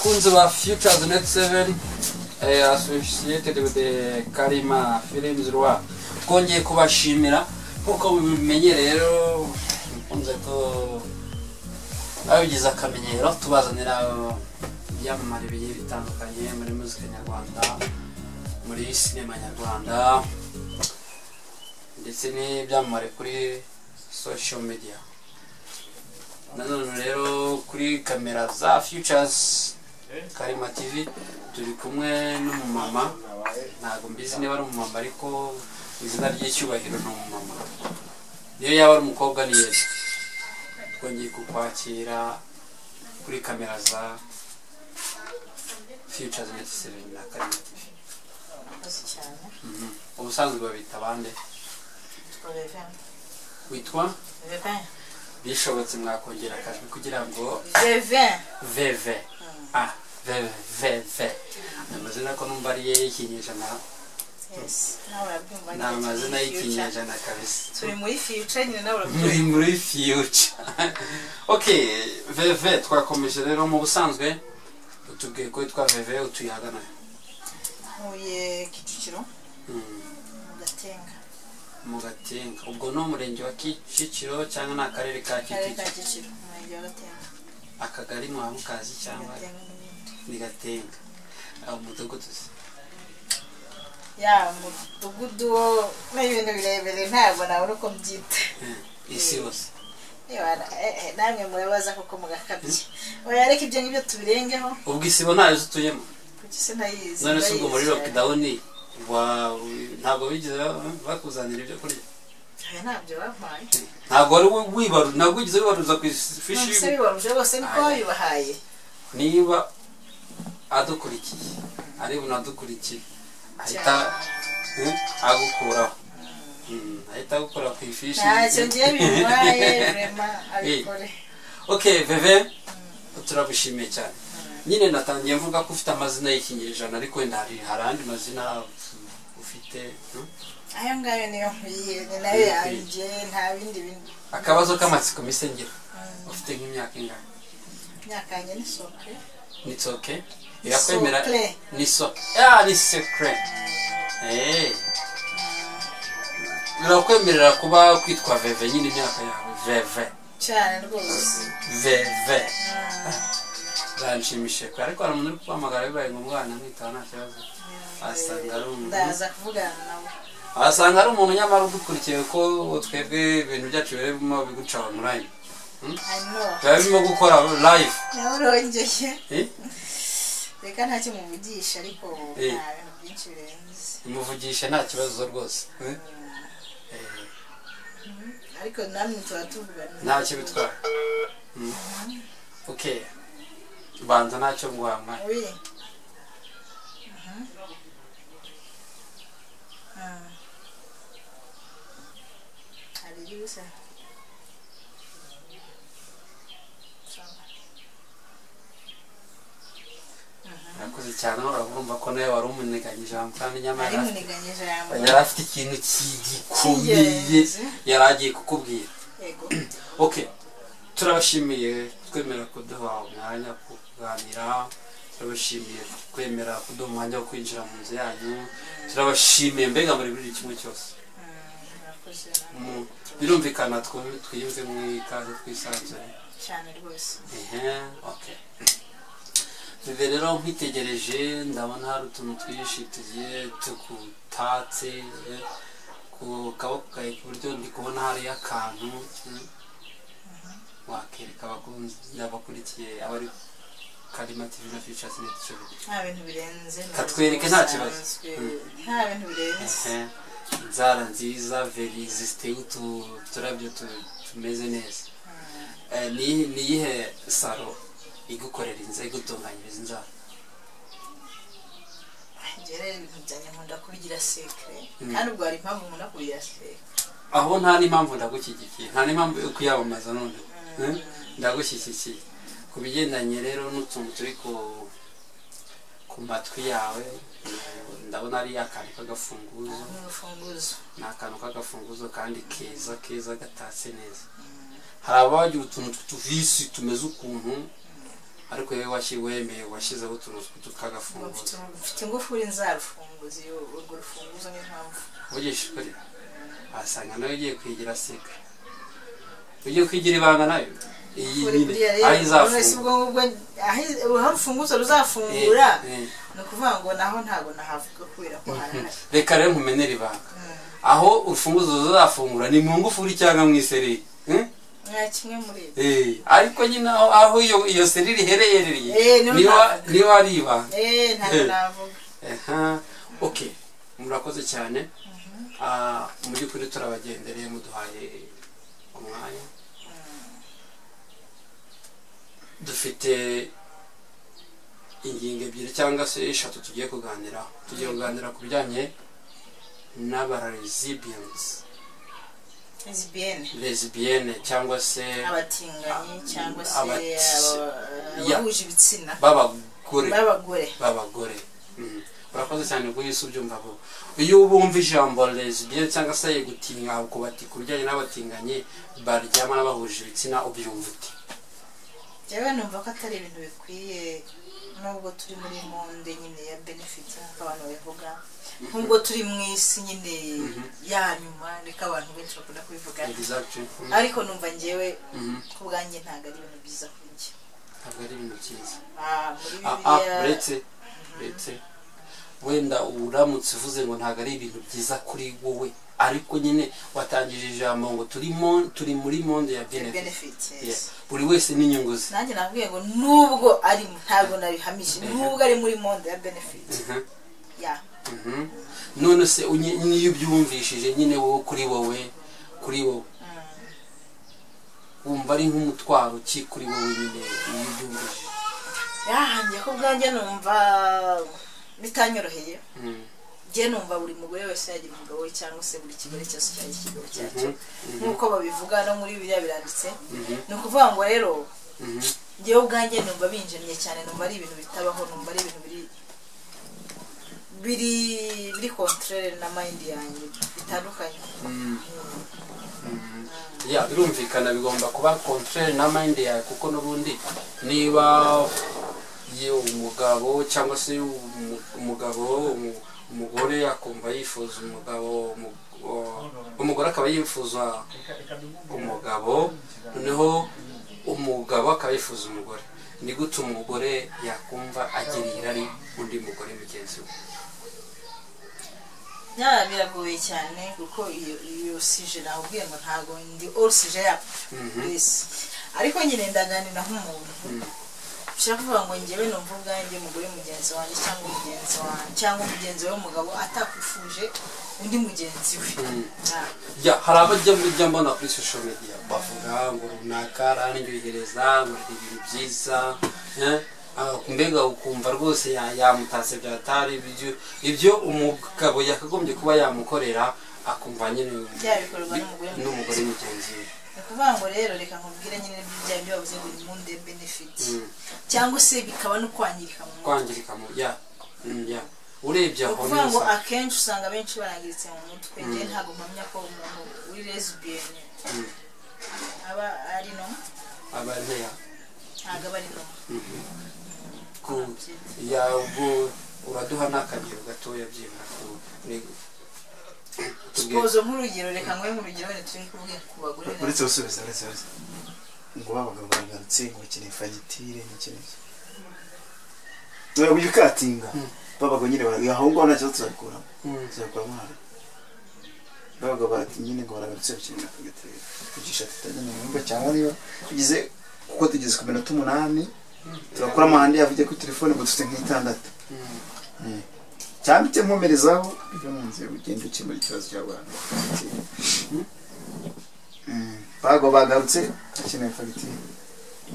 bakunzi ba Futures Net 7 associated with the Karima Films Rwa kongeye kubashimira kuko mubimenye rero mukunze ko abigize akamenyero tubazanira byamamare bigiye bitandukanye muri muzika nyarwanda muri sinema nyarwanda ndetse n'ibyamamare kuri social media. Nanone rero kuri kamera za Futures Karima TV turi kumwe n'umumama, ntago mbizi niba ari umumama ariko izina ry'icyubahiro ni umumama, niyo yaba ari umukobwa ni yeze. Twongeye kukwakira kuri kamera za Futures Net 7 na Karima TV. Ubusanzwe babita bande? Witwa? Bishobotse mwakongera akajwi kugira ngo Veve. Veve. Amazina ko numva ari y'ikinyejana. Yes. Na amazina y'ikinyejana kabisa. Turi muri Future nyine nawe muri Future. Okay, Veve twakomeje rero mu busanzwe utubwiye ko yitwa Veve utuyagana. Huye Kicukiro. Gatenga. Mu Gatenga. Ubwo no murenge wa Kicukiro cyangwa na karere ka Kicukiro. Murenge wa Gatenga. Akagari mwamukazi cyangwa ni Gatenga. Umudugudu ya mudugudu n'ibintu birebere ntabwo nabona uko mbyita isi yose. Namwe mubaza kuko mugakabye oya reka ibyo ngibyo tubirengeho. Ubwo isibo ntayo zituyemo kuki se nayizi none se ubwo muri lockdown ntabwo bigize bakuzanira ibyo kurya? Ntabyo bampaye. Ntabwo ari wibaru, ntabwo ugize wibaruza ku fishi. Se bibaruje bose niko bibahaye. Niba adukurikiye ari bunadukurikiye ahita agukuraho. Ahita agukura ku fishi. Ntacyo ngiye bibaye vraiment abikore. Okay Veve turabushimiye cyane. Nyine natangiye mvuga ko ufite amazina y'ikinyejana ariko wenda hari andi mazina ufite ayo ngayo niyo nkwiye nayo yanje nta bindi. Akabazo k'amatsiko misengero ufite nk'imyaka ingahe? Imyaka yanjye ni soke. Ni soke? Irakwemera ni so ni secret. Birakwemerera kuba kwitwa Veve nyine imyaka yawe Veve cyane rwose Veve. Zanshimishe ariko hari umuntu uri kuhamagara bibaye umwana mwitaho nta kibazo. Asanga ari umuntu ndaza kuvugana nawe. Asanga ari umuntu nyamara udukurikiye ko twebwe ibintu byacu birimo biguca online. Barimo gukora live. Narongeye. Reka ntacyo muvugisha ariko nta bintu byinshi birenze. Muvugisha nta kibazo rwose. Ariko namwe turatuvugana. Ntacyo bitwara. Okay. Banza ntacyo ngwama. Oui. Aliyusa. Nakoze cyane urumva ko nawe wari umuniganyije kandi nyamara yari afite ikintu gikomeye yari agiye kukubwira. Yego. Okay. Turabashimiye twemera kuduha umwanya wo kuganira. Turabashimiye kwemera kuduha umwanya wo kwinjira mu nzu yanyu. Turabashimiye mbega muri buri kimwe cyose. Birumvikana twiyumve mu ikaze twisanzure cyane rwose. Okay. Bibe rero nkitegereje ndabona hari utuntu twishi tugiye tukutatse ku kaboko kawe ku buryo ndi kubona hari akantu wakereka abakunzi n'abakurikiye abari Karima TV na Futures Net 7. Nta bintu birenze. Katwereke nta kibazo. Nta bintu birenze. Inzara nziza very existe turabyo tumeze neza. Ni ihe saro igukorera inzego gutunganyiriza inzara? Ngere ibijyanye nkunda kubigira secret kandi ubwo hari impamvu nkunda kubigira secret. Aho nta n'impamvu ndagushyigikiye, nta n'impamvu yo kuyamamaza none. Ndagushyigikiye kubigendanye rero n'utuntu turi ku matwi yawe. Ndabona ari akantu k'agafunguzo. Ni akantu k'agafunguzo kandi keza gatatse neza. Hari abagira utuntu tw'utuvisi tumeze ukuntu ariko yewe wemeye washyizeho utuntu tw'agafunguzo mfite ingufuri nzarufunguza iyo urwo rufunguzo niyo mpamvu ugisha ukuri wasanga nawe ugiye kwigira seka ugiye kwigira ibanga nayo iyi nyine aho izafungura aho urufunguzo ruzafungura ni ukuvuga ngo naho ntabwo nahavuga kubera ko harahari reka rero nkumenere ibanga aho urufunguzo ruzafungura ni mu ngufuri cyangwa mu isereri kimwe muri ariko nyine aho iyo sereri iherereye niba ari ibanga ntabwo navuga okay murakoze cyane mu by'ukuri turabagendereye muduhaye umwanya dufite ingingo ebyiri cyangwa se eshatu tugiye kuganiraho tugiye kuganira ku bijyanye n'abaresibians lesbienne cyangwa se abatinganyi cyangwa se abahuje ibitsina b'abagore urakoze cyane ubwo yise ubyumva vuba iyo bumva ijambo lesbienne cyangwa se gutinga kubati ku bijyanye n'abatinganyi baryama n'abahuje ibitsina ubyumva uti yewe numva ko atari ibintu bikwiye nubwo turi muri monde nyine ya benefit nk'abantu bavuga nubwo turi mu isi nyine ya nyuma reka abantu benshi bakunda kubivuga ariko numva njyewe ku bwanjye ntabwo ari ibintu byiza kuri njye ntabwo ari ibintu byiza uretse wenda uramutse uvuze ngo ntabwo ari ibintu byiza kuri wowe ariko nyine watangije ijambo ngo turi muri monde ya benefit buri wese n'inyungu ze nanjye nabwiye ngo nubwo ari ntabwo nabihamije nubwo ari muri monde ya benefit none se niyo ubyumvishije nyine wowe kuri wowe wumva ari nk'umutwaro ki kuri wowe nyine iyo ubyumvishije yahangiye ko bwanjye numva bitanyoroheye njye numva buri mugore wese yagira umugabo we cyangwa se buri kigore cyose cyagira ikigabo cyacyo nk'uko babivuga no muri biriya biranditse ni ukuvuga ngo rero njyewe ubwanjye numva binjemye cyane numva ari ibintu bitabaho numva ari ibintu biri contraire na mind yanjye bitandukanye birumvikana bigomba kuba contraire na mind yawe kuko n'ubundi niba umugabo cyangwa se umugore akumva yifuza umugore akaba yifuza umugabo noneho umugabo akaba yifuza umugore ni gute umugore yakumva agiriye irari undi mugore mugenzi we biragoye cyane kuko iyo sije nabwiye ngo ntabwo ndi all sije ariko nyine ndaganira nk'umuntu ushaka kuvuga ngo njyewe numva ubwanjye umugore mugenzi wanjye cyangwa mugenzi we w'umugabo atakwifuje undi mugenzi we hari abajya mbona kuri social media bavuga ngo runaka arandyohereza ngo ari ibintu byiza mbega ukumva rwose yamutatse byatari ibyo umugabo yakagombye kuba yamukorera akumva nyine n'umugore mugenzi we ni ukuvuga ngo rero reka nkubwire nyine bya byo bavuze ngo ni monde benefit cyangwa se bikaba no kwangirika mu urebye aho ukuvuga ngo akenshi usanga benshi barangiritse mu mutwe njye ntabwo mpamya ko umuntu uri lesbienne aba ari no aba nteya ntabwo aba ari no ubwo uraduha n'akagero gatoya byibura Suppose nk'urugero reka nkwe nk'urugero wenda turi kuvuga ku bagore uretse gusubiza ngo abagabo bagarutse ngo bakeneye fagitire n'ikintu uyu katinga babaga nyine aho ngaho nta kibazo tuzabikuramo hari babaga bati nyine ngo baragarutse bakeneye fagitire kugisha tutagenda mu nyumba cyangwa niba tugize kuko tugeze ku minota 8 turakora amahandi yavuye kuri telefone ngo dufite nk'itandatu cyangwa icyo nkomerezaho ibyo mu nzira ugenda ukemura ikibazo cy'abantu bago bagarutse akeneye fagitire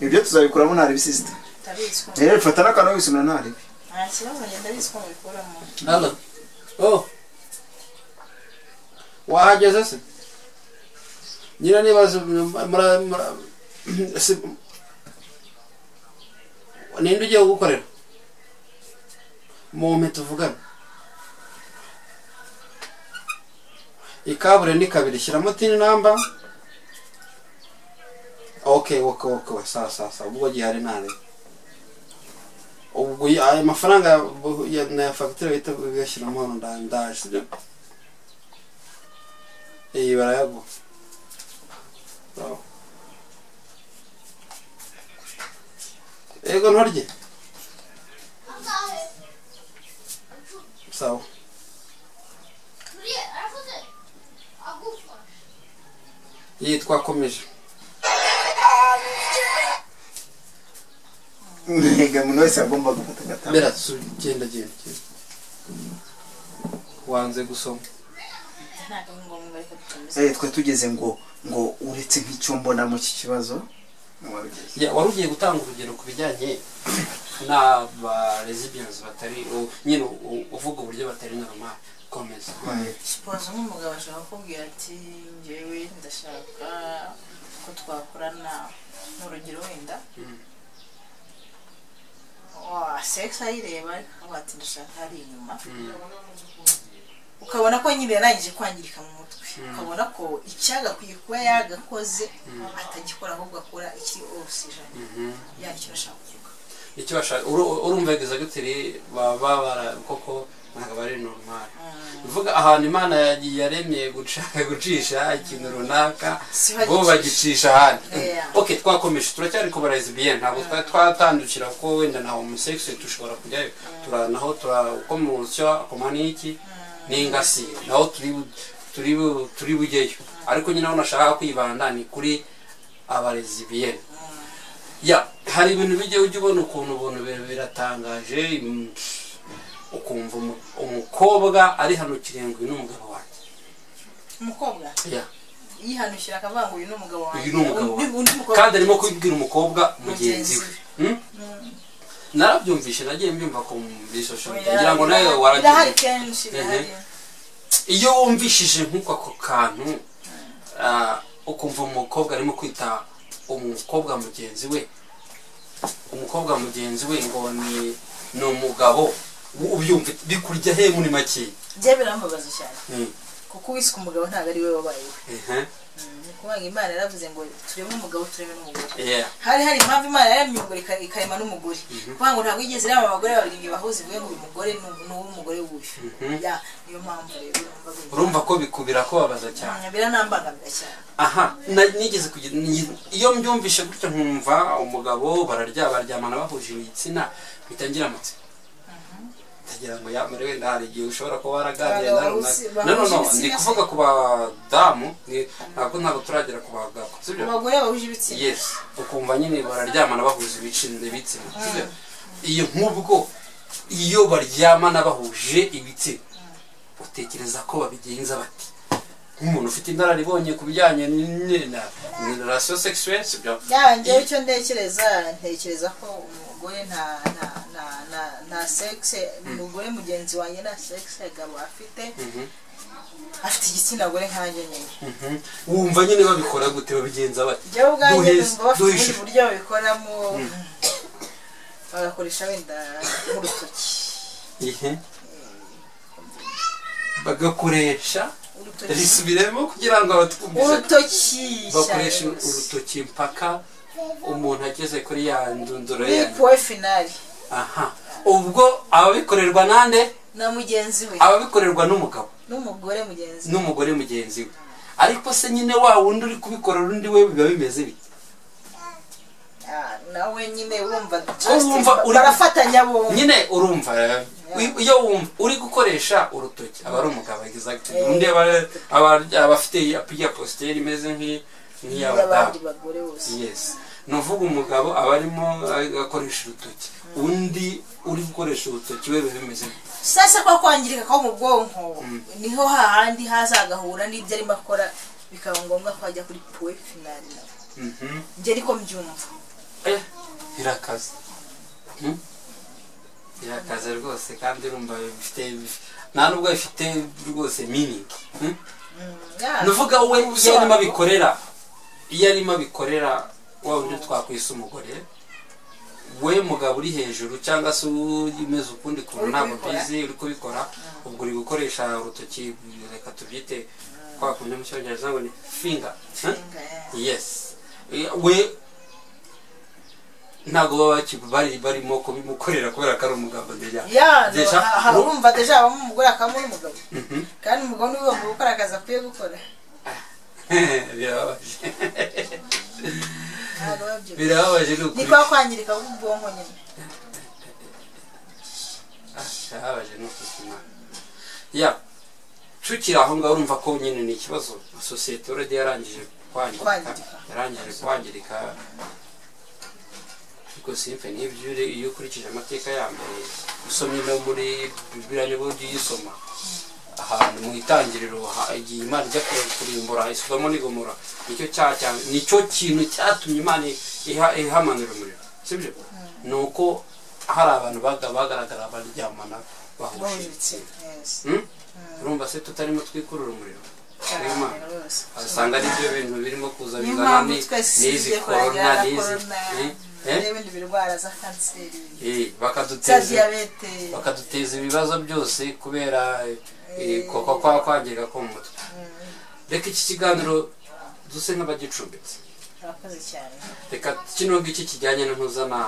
ibyo tuzabikuramo ntari bisisita rero fata n'akantu wisumira ntari nta kibazo ngenda biswa mu bikuramo wahageze se nyina nibazo ninde ugiye gukorera mu tuvugana ikabure ni kabiri shyiramo tini namba okay sasa ubwo gihari ntare ubwo aya mafaranga na fagitire bahita bigashyiramo ndaje sibyo barayaguha ego ntorye sawa twakomeje mbega umuntu wese agomba gufata agatabo mbera genda wanze gusoma twe tugeze ngo uretse nk'icyo mbonamo iki kibazo wari ugiye gutanga urugero ku bijyanye n'aba lesbians batari nyine uvuga uburyo batari normal komeza sipoza nk'umugabo ashaka kubwira ati njyewe ndashaka ko twakorana n'urugero wenda sex ayireba ati ndashaka hari inyuma ukabona ko nyine yarangije kwangirika mu mutwe ukabona ko icyagakwiye kuba yagakoze atagikora ahubwo akora iki oxygen icyo bashaka kuvuga icyo bashaka urumva executive baba koko ntabwo bari normal bivuga ahantu Imana yagiye yaremye gucisha ikintu runaka bo bagicisha ahandi okay twakomeje turacyari ku lesbian ntabwo twatandukira ko wenda na homosexual tushobora kujyayo turanaho turakomusya komaniki n'ingasi naho turi bugeyo ariko nyine aho nashaka kwibanda ni kuri aba lesbian hari ibintu bijye ujye ubona ukuntu ubuntu biratangaje ukumva umukobwa ari hano kirengwe n'umugabo wanjye umukobwa yihanukira akavuga ngo uyu n'umugabo wanjye kandi arimo kubibwira umukobwa mugenzi we narabyumvishe nagiye mbyumva ko muri social media ngira ngo nawe waragiye iyo wumvishije nk'uko ako kantu ukumva umukobwa arimo kwita umukobwa mugenzi we ngo ni umugabo ubyumva bikurya he muri make bye birambabaza cyane kuko wiswe umugabo ntabwo ari we wabaye we kuvuga Imana yaravuze ngo tureme umugabo tureme n'umugore hari impamvu Imana yaremye umugore ikarema n'umugore kuvuga ngo ntabwo yigeze irema abagore babiri bahuze ivuye ngo uyu mugore n'umugore wuyu niyo mpamvu rero urumva ko bikubira ko babaza cyane biranambangamira cyane nigeze kugira iyo mbyumvishe gutyo nkumva umugabo baryamana bahuje ibitsina bitangira amatsiko tagira ngo yamare wenda hari igihe ushobora kuba waraganiriye no ndi kuvuga ku badamu ntabwo turagera ku bagabo sibyo abagore bahuje ibitsina yes ukumva nyine bararyamana bahuje ibitsina sibyo iyo nk'ubwo iyo baryamana bahuje ibitsina utekereza ko babigenza bati nk'umuntu ufite inararibonye ku bijyanye na relation sexuelle sibyo njyewe icyo ntekereza ko umugore nta sex umugore mugenzi wanjye nta sex agabo afite igitsina gore nkanjye nyine wumva nyine babikora gute babigenza bati njyewe ubwanjye numva bafite uburyo babikoramo bagakoresha wenda nk'urutoki bagakoresha risubiremo kugira ngo abatwumvise urutoki bakoresha urutoki mpaka umuntu ageze kuri ya ndunduro ya point finale ubwo ababikorerwa nande na mugenzi we ababikorerwa n'umugabo n'umugore mugenzi we ariko se nyine wa wundi uri kubikorera undi we biba bimeze bite nawe nyine urumva barafatanya bombi nyine urumva iyo wumva uri gukoresha urutoki aba ari umugabo exactly undi abafite ya posture imeze nk'iy'abagabo yes nuvuga umugabo aba arimo akoresha urutoki undi uri gukoresha urutoki we bimeze sasa kwa kwangirika ko mu bwonko niho hahandi hazagahura n'ibyo arimo akora bikaba ngombwa ko ajya kuri point finale njye ariko mbyumva birakaze rwose kandi urumva bifite nta nubwo bifite rwose meaning nuvuga we iyo arimo abikorera wa wundi twakwisa umugore we mugabo uri hejuru cyangwa se umeze ukundi kuntu ntabwo bizi uri kubikora ubwo uri gukoresha urutoki reka tubyite kwa kundi mu cyongereza ngo ni finger yes we ntago baba barimo kubimukorera kubera ko ari umugabo deja urumva deja abamo umugore akabamo n'umugabo kandi umugabo niwe ugomba gukora akazi akwiye gukora birababaje ni kwa kwangirika k'ubwonko nyine birababaje no kuzima ya tukiri aho ngaho urumva ko nyine ni ikibazo sosiyete already yarangije kwangirika ariko simfe n'ibyo iyo ukurikije amateka ya mbere usomye no muri Bibiliya nibo uyisoma ahantu mu itangiriro igihe Imana ijya kurimbura Sodomu n'Igomora nicyo kintu cyatumye Imana ihamanura umuriro sibyo nuko hari abantu bagaragara baryamana bahuje urumva se tutarimo twikurura umuriro asanga ari byo bintu birimo kuza bizana n'izi korona n'ibindi birwara za kanseri bakaduteza ibibazo byose kubera kwangirika ko mu mutwe reka iki kiganiro duse nk'abagicumbitse reka kino ngiki kijyanye n'intuzana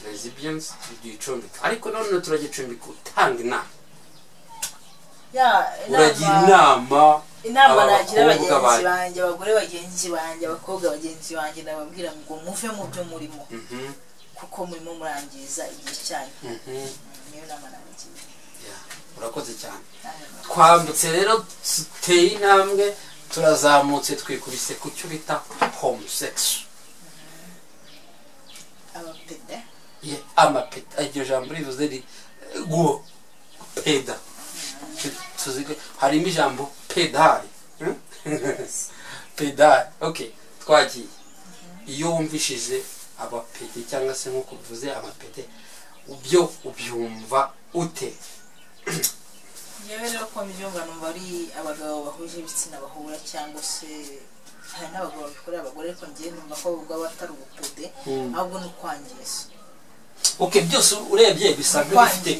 lesbians tugicumbika ariko none turagicumbika utanga inama uragira inama nagira bagenzi banjye abagore bagenzi banjye abakobwa bagenzi banjye nababwira ngo muve mu byo murimo kuko murimo murangiza igihe cyanyu niyo nama nagira urakoze cyane twambutse rero tuteye intambwe turazamutse twikubise ku cyo bita homosexual amapeda iryo jambo rivuze go peda harimo ijambo pedali pedali okay twagiye iyo wumvishije abapede cyangwa se nk'uko bivuze amapede ubyo ubyumva ute yewe rero ko mbyumva numva ari abagabo bahuje ibitsina bahura cyangwa se hari n'abagabo babikorera abagore ariko ngiye numva ko ubwo batari ubupede ahubwo ni ukwangiza okay byose urebye bisa bifite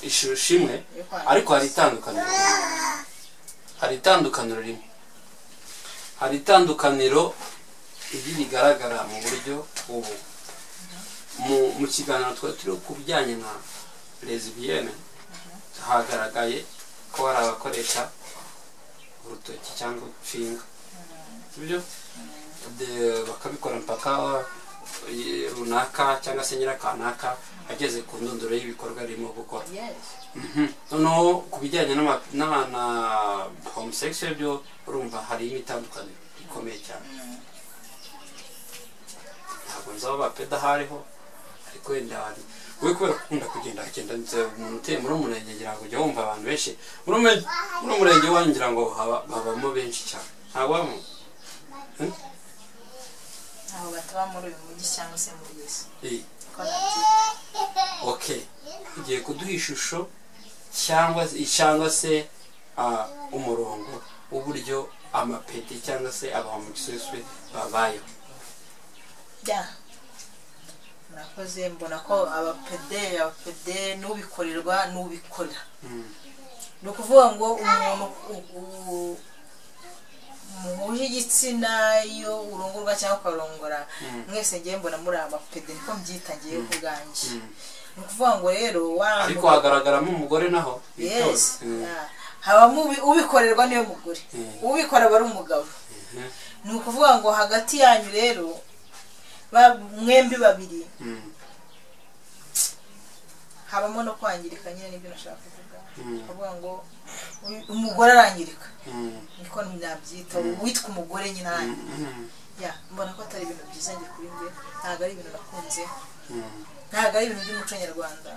ishusho imwe ariko hari itandukaniro iri rigaragara mu buryo ubu mu kiganiro twari turi ku bijyanye na lesbienne hagaragaye ko hari abakoresha urutoki cyangwa finga sibyo bakabikora mpaka runaka cyangwa se nyirakanaka ageze ku ndunduro y'ibikorwa arimo gukora noneho ku bijyanye n'abana homosexual byo urumva harimo itandukaniro rikomeye cyane ntabwo nzaba bapeda hariho ariko wenda we kubera gukunda kugenda umuntu uteye muri umurenge ngira ngo ujya wumva abantu benshi muri umurenge wanyu ngira ngo babamo benshi cyane ntabamo aho bataba muri uyu mujyi cyangwa se muri Yesu okay ugiye kuduha ishusho cyangwa se umurongo w'uburyo amapeti cyangwa se abahomosexual babayeho murakoze mbona ko abapede n'ubikorerwa n'ubikora ni ukuvuga ngo umuntu muhuje igitsina iyo urongorwa cyangwa ukarongora mwese ngiye mbona muri abapede niko mbyita ngiye ubwanjye ni ukuvuga ngo rero ariko hagaragaramo umugore naho habamo ubikorerwa niyo mugore ubikora aba ari umugabo ni ukuvuga ngo hagati yanyu rero mwembi babiri habamo no kwangirika nyine nibyo nashaka kuvuga kuvuga ngo umugore arangirika niko nabyita witwa umugore nyine arangirika mbona ko atari ibintu byiza njye kuri njye ntabwo ari ibintu nakunze ntabwo ari ibintu by'umuco nyarwanda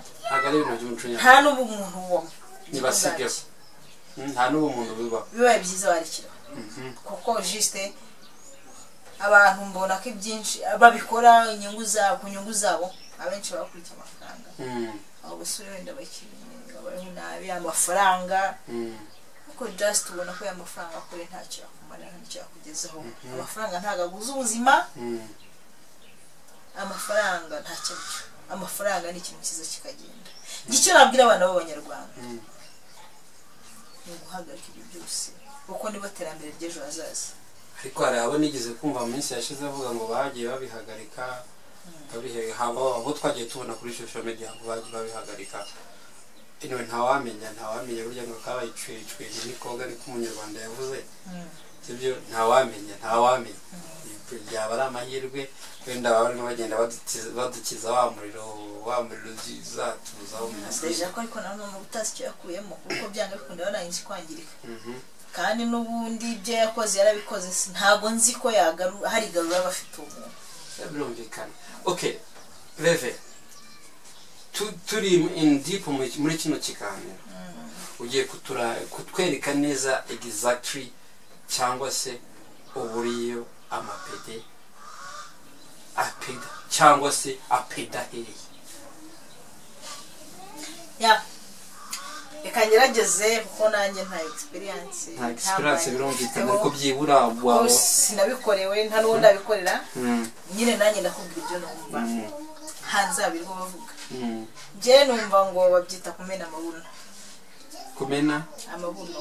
nta n'ubu umuntu ubamo ntibasigeho nta n'ubu umuntu bibaye byiza warekera kuko juste abantu mbona ko ibyinshi babikora ku nyungu zabo abenshi bakurikiye amafaranga abo basore wenda babayeho nabi amafaranga kuko just ubona ko amafaranga akore ntacyo yakumarira ntacyo yakugezaho amafaranga ntabwo aguza ubuzima amafaranga ntacyo aricyo amafaranga ni ikintu cyiza kikagenda icyo nabwira abana b'abanyarwanda ni uguhagarika ibyo byose kuko nibo terambere ry'ejo hazaza ariko hari abo nigeze kumva mu minsi yashize avuga ngo bagiye babihagarika abo twagiye tubona kuri social media ngo bagiye babihagarika ino ntawamenya burya ngo kabaye icwicwe n'ikoga ni k'umunyarwanda yavuze sibyo ntawamenya byaba ari amahirwe wenda barimo bagenda badukiza wa muriro zatuzaho mu deja ko ariko nawe no gutazi icyo yakuyemo kuko byanga bikunda barangije kwangirika kandi n'ubundi ibyo yakoze yarabikoze ntago nzi ko hari garura bafite umuntu birumvikana. Okay Veve turi in deep muri kino kiganiro ugiye kutwereka neza exactly cyangwa se uburiyo amapede apeda cyangwa se apeda hehe ya reka ngerageze kuko nanjye nta experience birumvikana ariko byibura wawe sinabikorewe nta n'uwo ndabikorera nyine nanjye ndakubwira ibyo numva hanze abirwo bavuga je numva ngo babyita kumena amabuno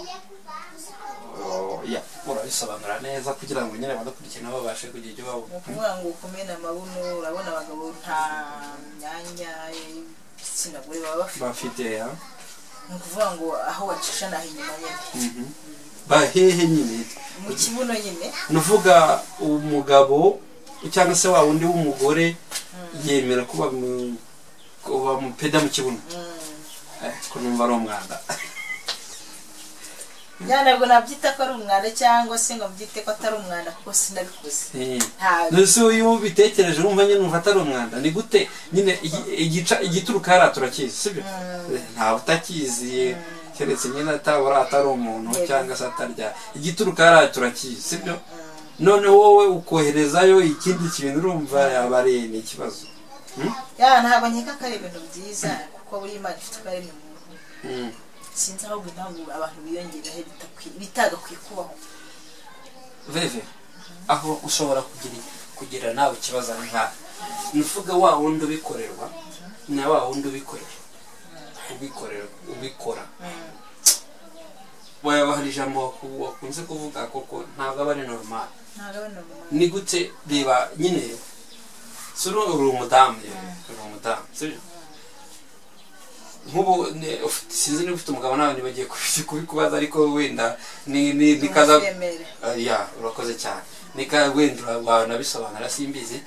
ya urabisobanura neza kugira ngo nyine badakurikira nabo babashe kugira ibyo babo kuvuga ngo kumena amabuno urabona abagabo nta myanya sinagure baba bafite ya nukuvuga ngo aho wacisha naho inyuma nyine bahehe nyine mu kibuno nyine nuvuga umugabo cyangwa se wa wundi w'umugore yemera kuba mu peda mu kibuno ko numva ari umwanda ntabwo nabyita ko ari umwanda cyangwa se ngo mbyite ko atari umwanda kuko sinabikoze nose uyu bitekereje urumva nyine numva atari umwanda ni gute nyine igituruka hariya turakizi sibyo ntawe utakizi keretse nyine atari umuntu cyangwa se atarya igituruka hariya turakizi sibyo none wowe ukoherezayo ikindi kintu urumva yaba ari ikibazo ntabwo nkeka ko ari ibintu byiza kuko buri Imana ifite uko ari mu muntu sinzi aho impamvu abantu biyongeraho bitagakwiye kubaho Veve aho ushobora kugira nawe ikibazo nka nuvuga wa wundi ubikorerwa na wa wundi ubikora hari ijambo wakunze kuvuga koko ntabwo aba ari normal ni gute reba nyine suru uri umudamu sibyo nk'ubu sinzi niba ufite umugabo nawe ntibagiye kubikubaza ariko wenda ni kaza ya urakoze cyane nika wenda wanabisobanura simbizi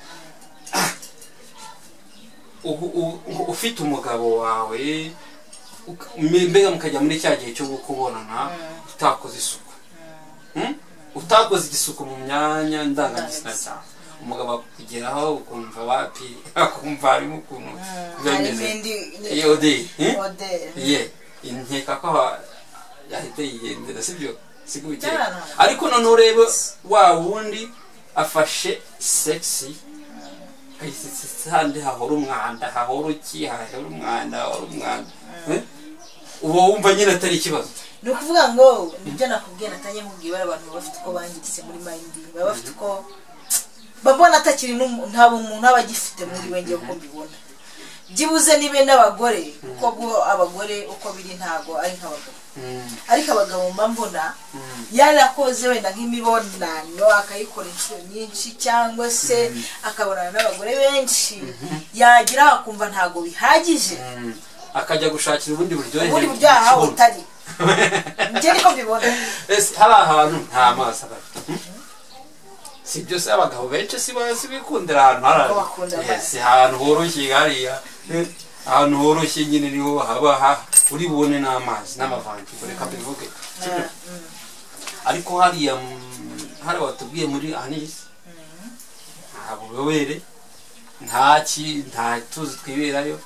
ufite umugabo wawe mbega mukajya muri cya gihe cyo kubonana utakoze isuku utakoze igisuku mu myanya ndangagitsina cyawe umugabo akugeraho ukumva wapi akumva harimo ukuntu nkeka ko yahita yigendera sibyo ariko none urebe wa wundi afashe sexy handi hahora umwanda hahora umwanda uba wumva nyine atari ikibazo ni ukuvuga ngo nibyo nakubwiye natangiye nkubwiye bari abantu bafite uko bangiritse muri mind baba bafite uko babona atakiri nta muntu aba agifite muri we ngiye uko mbibona byibuze nibe n'abagore kuko abagore uko biri ntago ari nk'abagabo ariko abagabo mba mbona yarakoze wenda nk'imibonano akayikora inshuro nyinshi cyangwa se akabonana n'abagore benshi yagira akumva ntago bihagije akajya gushakira ubundi buryohe aho utari njye niko mbibona hari ahantu nta mazi aba si byose abagabo benshi si bikundira ahantu si ahantu horoshye hariya ahantu horoshye nyine niho haba uri bubone n'amazi n'amavangi reka mbivuge ariko hariya watubwiye muri Anise nta bubobere nta tuzi twiberayo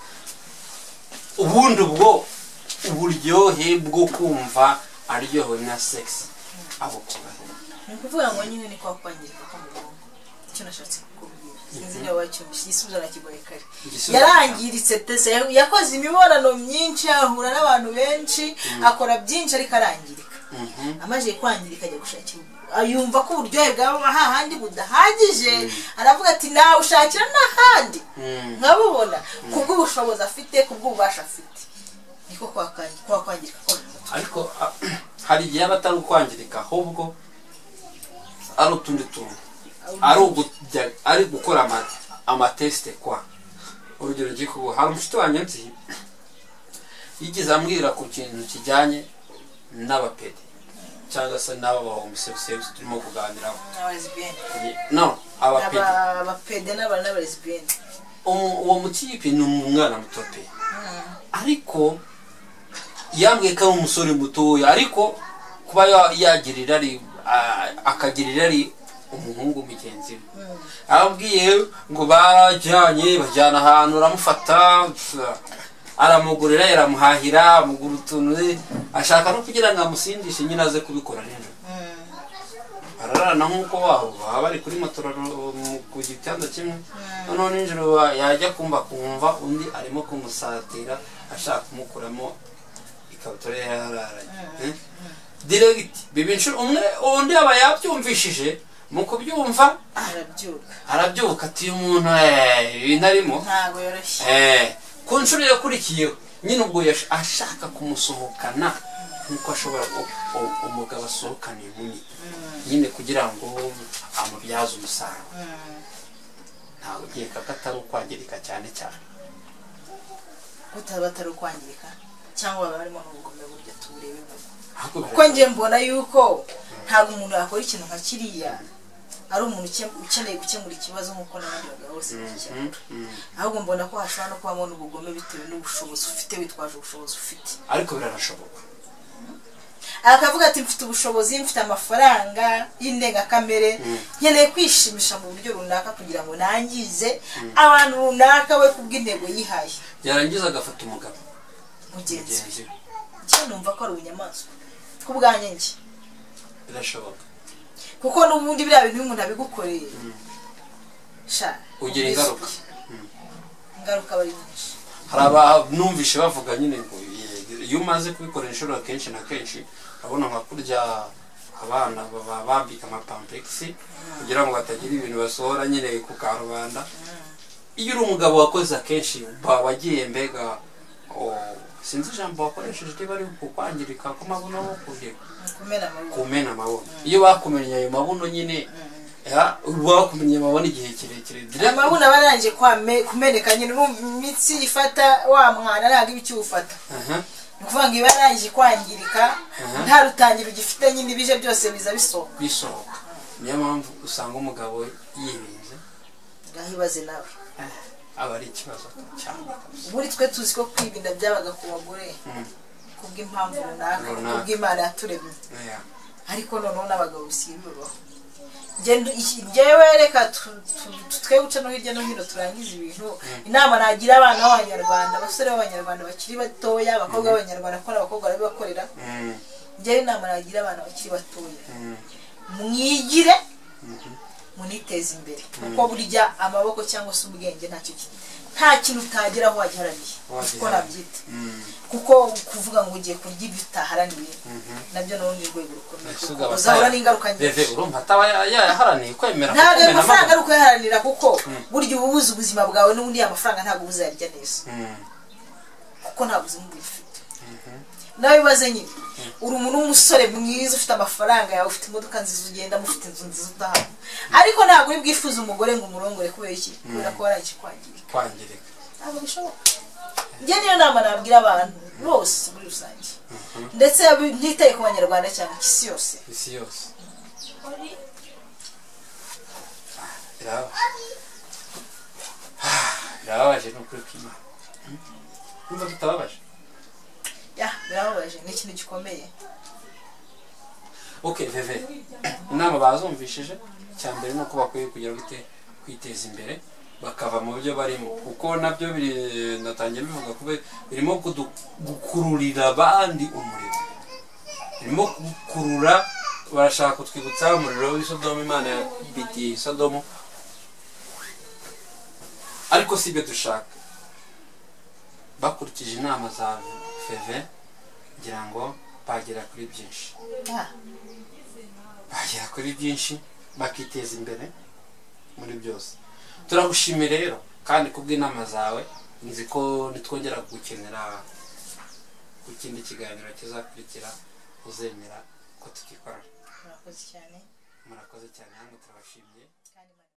ubundi uburyohe bwo kumva aryohewe na sex abo kubaho ni ukuvuga ngo nyine ni kwa kwangirika ko mu bwonko icyo nashatse kukubwira sinzi niba wacyumvise igisubizo nakigoye kare yarangiritse tese yakoze imibonano myinshi ahura n'abantu benshi akora byinshi ariko arangirika amaze kwangirika ajya gushakira ayumva ko uburyohe bwaba hahandi budahagije aravuga ati nawe ushakira n'ahandi nkabubona kubw'ubushobozi afite kubw'ububasha afite niko kwangirika ko ariko hari igihe aba atari ukwangirika ahubwo ari utundi tuntu ari gukora amatesite kwa urugero ngiye kuguha hari umushuti wanjye nzi yigeze ambwira ku kintu kijyanye n'abapedi cyangwa se n'aba homosexuels turimo kuganiraho no abapedi n'abalesbienne uwo mutipe ni umwana muto pe ariko yambwiye ko ari umusore mutoya ariko kuba yagirira ari akagirira ari umuhungu mugenzi we abwiye ngo bajyana ahantu aramufata aramugurira yaramuhahira amugura utuntu ashaka no kugira ngo amusindishe nyine aze kubikora nijoro ararana nk'uko wabo baba bari kuri motora ku gitanda kimwe noneho nijoro yajya kumva undi arimo kumusatira ashaka kumukuramo ikabutura yararanye direct bibinshuro umwe undi aba yabyumvishije mu kubyumva arabyuka ati umuntu ibintu arimo ntago yoroshye ku nshuro yakurikiyeho nyine ubwo ashaka kumusohokana nkuko ashobora umugabo asohokana inkumi nyine kugira ngo amubyaze umusaruro ntabwo ugiye kakatari ukwangirika cyane cyane utaba atari ukwangirika cyangwa baba barimo n'ubugome buryo tuburebe kuko njye mbona yuko ntabwo umuntu yakora ikintu nka kiriya ari umuntu ukeneye gukemura ikibazo nk'uko n'abandi bagabo bose bagikemura ahubwo mbona ko hashobora no kubamo n'ubugome bitewe n'ubushobozi ufite witwaje ubushobozi ufite ariko birarashoboka akavuga ati mfite ubushobozi mfite amafaranga y'indengakamere nkeneye kwishimisha mu buryo runaka kugira ngo nangize abantu runaka we kubw'intego yihaye yarangiza agafata umugabo mugenzi we njye numva ko ari ubunyamaswa kubwanjye njye birashoboka kuko n'ubundi biriya bintu umuntu abigukoreye ugira ingaruka bari nyinshi hari abanumvishe bavuga nyine ngo iyo umaze kubikora inshuro kenshi na kenshi urabona nka kurya abana baba bambika amapampegisi kugira ngo batagira ibintu basohora nyine ku karubanda iyo uri umugabo wakoze akenshi wagiye mbega sinzi ijambo wakoresheje riba ari kukwangirika kw'amabuno no kumena amabuno iyo bakumennye ayo mabuno nyine bakumennye amabuno igihe kirekire amabuno aba arangije kumeneka nyine imitsi ifata wa mwana ntabwo iba ikiwufata ni ukuvuga ngo iba yarangije kwangirika nta rutangiro ugifite nyine ibije byose biza bisohoka niyo mpamvu usanga umugabo yibinze ngahibaze nawe aba ari ikibazo cyane buri twe tuzi ko kwibinda byabaga ku bagore kubw'impamvu runaka kubw'Imana yaturemye ariko noneho n'abagabo bisigaye bibaho njyewe reka twe guca no hirya no hino turangiza ibintu inama nagira abana b'abanyarwanda abasore b'abanyarwanda bakiri batoya abakobwa b'abanyarwanda ko n'abakobwa barabibakorera njyewe inama nagira abana bakiri batoya mwigire muniteza imbere kuko burya amaboko cyangwa se ubwenge nta kintu utageraho wagiharaniye kuko nabyita kuko kuvuga ngo ugiye kurya ibyo utaharaniye nabyo n'urundi rwego rukomeye uzahura n'ingaruka nyinshi urumva ataba yaharaniye kwemera ntabwo ayo mafaranga ari ukuyaharanira kuko burya uba ubuze ubuzima bwawe n'ubundi amafaranga ntabwo uzayarya neza kuko nta buzima ubufite nawe bibaze nyine uri umuntu w'umusore mwiza ufite amafaranga yawe ufite imodoka nziza ugenda mufite inzu nziza utaha ariko ntabwo uri bwifuza umugore ngo umurongore kubera iki kubera ko warangije kwangirika ntabwo bishoboka njye niyo nama nabwira abantu bose muri rusange ndetse ntitaye ku banyarwanda cyane isi yose birababaje ni ukuri kw'Imana numva tutababaje birababaje ni ikintu gikomeye veve inama bazumvishije cya mbere ni uko bakwiye kugira kwiteza imbere bakava mu byo barimo kuko nabyo natangiye bivuga kuba birimo gukururira abandi umuriro birimo gukurura barashaka kutwibutsa umuriro w'isodomu Imana yabitiye Sodomu ariko si ibyo dushaka bakurikije inama za Veve ngira ngo bagera kuri byinshi bakiteza imbere muri byose turagushimira rero kandi kubw'inama zawe nzi ko nitwongera gukenera ku kindi kiganiro kizakurikira uzemera ko tugikorana murakoze cyane namwe turabashimiye.